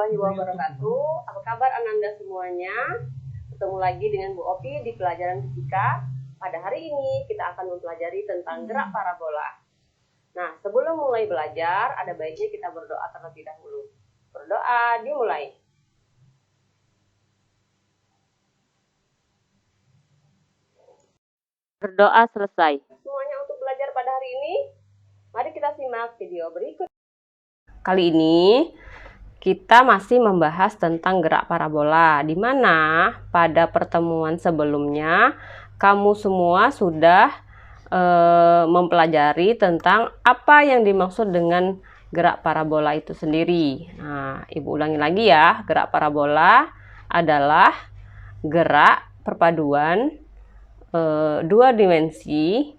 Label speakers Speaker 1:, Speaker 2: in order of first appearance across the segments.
Speaker 1: warahmatullahi wabarakatuh. Apa kabar Ananda semuanya? Ketemu lagi dengan Bu Opi di pelajaran fisika. Pada hari ini kita akan mempelajari tentang gerak parabola. Nah, sebelum mulai belajar, ada baiknya kita berdoa terlebih dahulu. Berdoa dimulai. Berdoa selesai. Semuanya untuk belajar pada hari ini, mari kita simak video berikut. Kali ini kita masih membahas tentang gerak parabola, di mana pada pertemuan sebelumnya kamu semua sudah mempelajari tentang apa yang dimaksud dengan gerak parabola itu sendiri. Nah, Ibu ulangi lagi ya, gerak parabola adalah gerak perpaduan dua dimensi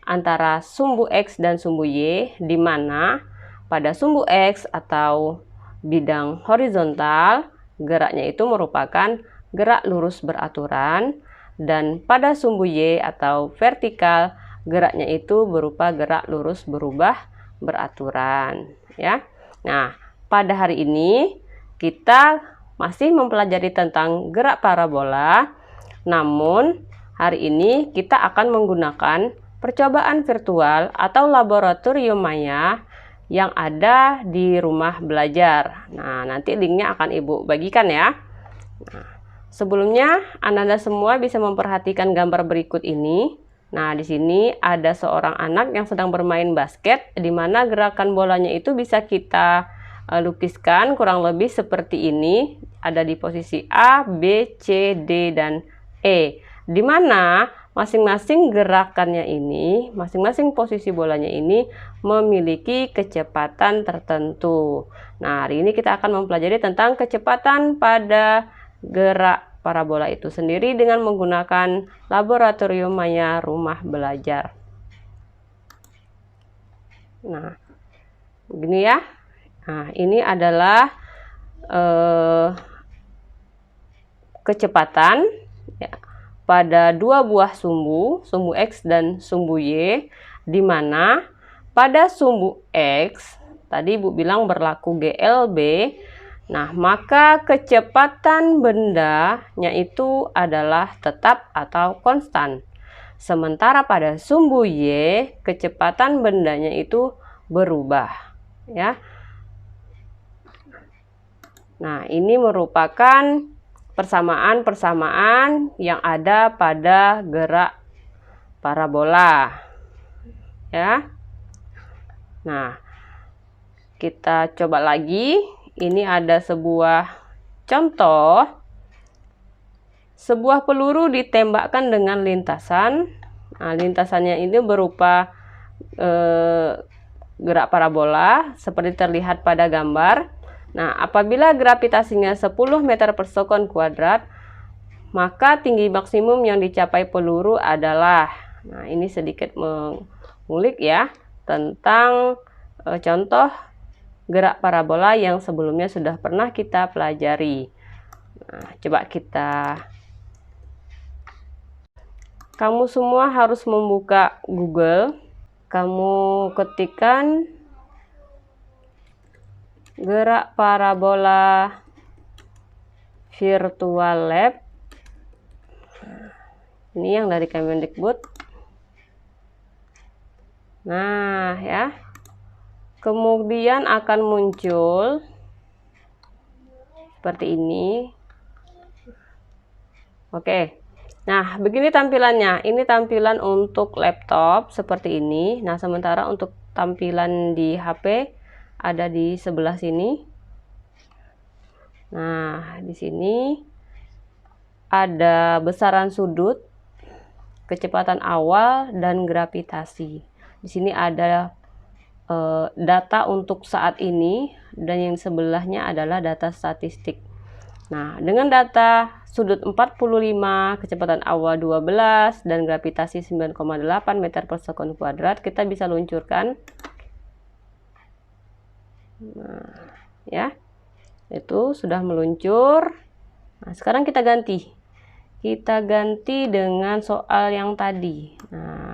Speaker 1: antara sumbu X dan sumbu Y, di mana pada sumbu X atau bidang horizontal, geraknya itu merupakan gerak lurus beraturan, dan pada sumbu Y atau vertikal, geraknya itu berupa gerak lurus berubah beraturan. Ya. Nah, pada hari ini kita masih mempelajari tentang gerak parabola, namun hari ini kita akan menggunakan percobaan virtual atau laboratorium maya yang ada di rumah belajar. Nah, nanti linknya akan Ibu bagikan ya. Nah, sebelumnya Ananda semua bisa memperhatikan gambar berikut ini. Nah, di sini ada seorang anak yang sedang bermain basket, di mana gerakan bolanya itu bisa kita lukiskan kurang lebih seperti ini. Ada di posisi A, B, C, D, dan E. Di mana masing-masing gerakannya ini, masing-masing posisi bolanya ini memiliki kecepatan tertentu. Nah, hari ini kita akan mempelajari tentang kecepatan pada gerak parabola itu sendiri dengan menggunakan laboratorium maya rumah belajar. Nah, begini ya. Nah, ini adalah kecepatan ya, pada dua buah sumbu X dan sumbu Y, di mana pada sumbu X, tadi Ibu bilang berlaku GLB, nah maka kecepatan bendanya itu adalah tetap atau konstan. Sementara pada sumbu Y, kecepatan bendanya itu berubah. Ya. Nah, ini merupakan persamaan-persamaan yang ada pada gerak parabola. Ya. Nah, kita coba lagi. Ini ada sebuah contoh. Sebuah peluru ditembakkan dengan lintasan. Nah, lintasannya ini berupa gerak parabola seperti terlihat pada gambar. Nah, apabila gravitasinya 10 meter per sekon kuadrat, maka tinggi maksimum yang dicapai peluru adalah, nah ini sedikit mengulik ya, tentang contoh gerak parabola yang sebelumnya sudah pernah kita pelajari. Nah, coba kamu semua harus membuka Google, kamu ketikkan gerak parabola virtual lab. Ini yang dari Kemendikbud. Nah, ya. Kemudian akan muncul seperti ini. Oke. Nah, begini tampilannya. Ini tampilan untuk laptop seperti ini. Nah, sementara untuk tampilan di HP ada di sebelah sini. Nah, di sini ada besaran sudut, kecepatan awal, dan gravitasi. Di sini ada data untuk saat ini, dan yang sebelahnya adalah data statistik. Nah, dengan data sudut 45, kecepatan awal 12, dan gravitasi 9,8 meter per sekon kuadrat, kita bisa luncurkan. Nah, ya, itu sudah meluncur. Nah, sekarang kita ganti dengan soal yang tadi. Nah,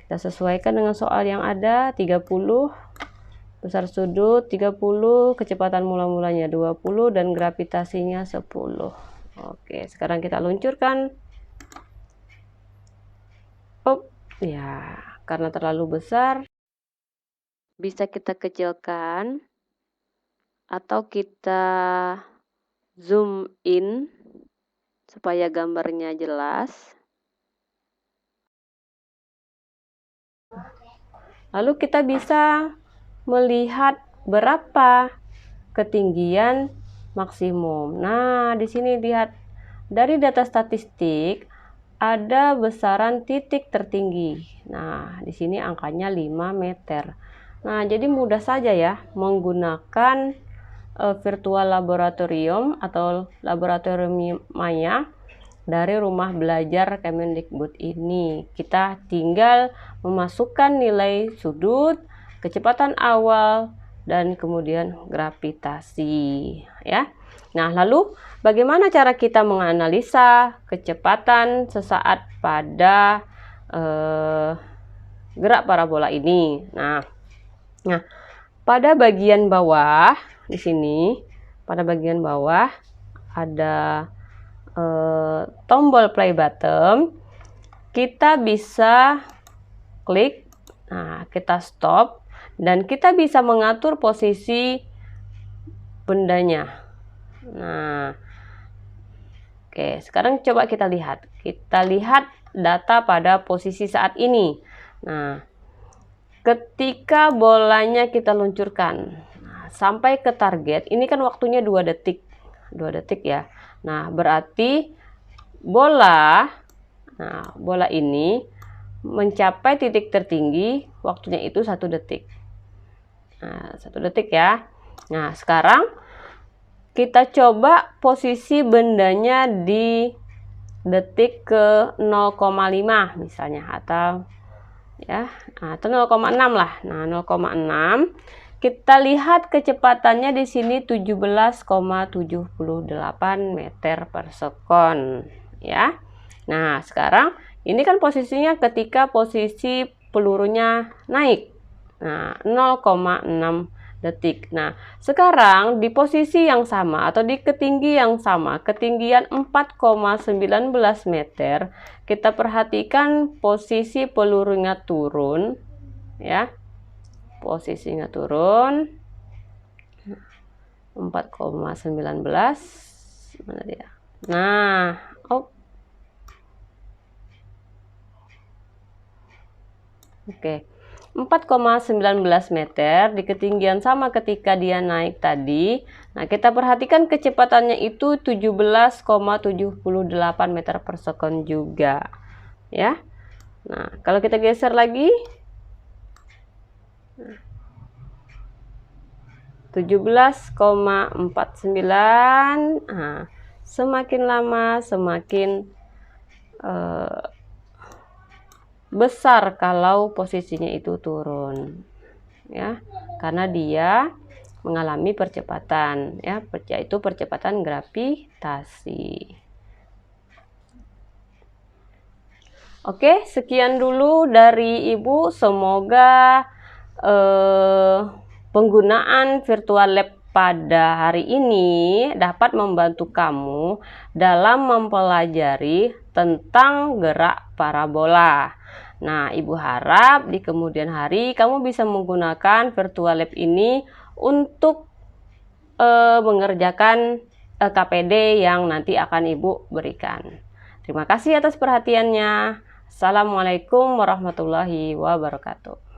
Speaker 1: kita sesuaikan dengan soal yang ada 30. Besar sudut 30, kecepatan mula-mulanya 20 dan gravitasinya 10. Oke, sekarang kita luncurkan. Ya, karena terlalu besar bisa kita kecilkan atau kita zoom in supaya gambarnya jelas. Lalu kita bisa melihat berapa ketinggian maksimum. Nah, di sini lihat dari data statistik ada besaran titik tertinggi. Nah, di sini angkanya 5 meter. Nah, jadi mudah saja ya menggunakan virtual laboratorium atau laboratorium maya dari rumah belajar Kemendikbud ini. Kita tinggal memasukkan nilai sudut, kecepatan awal, dan kemudian gravitasi ya. Nah, lalu bagaimana cara kita menganalisa kecepatan sesaat pada gerak parabola ini? Nah, pada bagian bawah di sini, pada bagian bawah ada tombol play button. Kita bisa klik, nah kita stop, dan kita bisa mengatur posisi bendanya. Nah, oke, sekarang coba kita lihat. Kita lihat data pada posisi saat ini. Nah, ketika bolanya kita luncurkan sampai ke target, ini kan waktunya 2 detik. 2 detik ya. Nah, berarti bola ini mencapai titik tertinggi waktunya itu 1 detik. Nah, 1 detik ya. Nah, sekarang kita coba posisi bendanya di detik ke 0,5 misalnya, atau ya, atau 0,6 lah. Nah, 0,6 kita lihat kecepatannya di sini 17,78 meter per sekon ya. Nah, sekarang ini kan posisinya ketika posisi pelurunya naik. Nah, 0,6 detik. Nah, sekarang di posisi yang sama atau di ketinggian yang sama, ketinggian 4,19 meter, kita perhatikan posisi pelurunya turun ya. Posisinya turun 4,19, mana dia? Nah, oke. 4,19 meter di ketinggian sama ketika dia naik tadi. Nah, kita perhatikan kecepatannya itu 17,78 meter per sekon juga ya. Nah, kalau kita geser lagi 17,49. Nah, semakin lama semakin besar kalau posisinya itu turun ya, karena dia mengalami percepatan ya, yaitu percepatan gravitasi. Oke, sekian dulu dari Ibu. Semoga penggunaan virtual lab pada hari ini dapat membantu kamu dalam mempelajari tentang gerak parabola. Nah, Ibu harap di kemudian hari kamu bisa menggunakan virtual lab ini untuk mengerjakan KPD yang nanti akan Ibu berikan. Terima kasih atas perhatiannya. Assalamualaikum warahmatullahi wabarakatuh.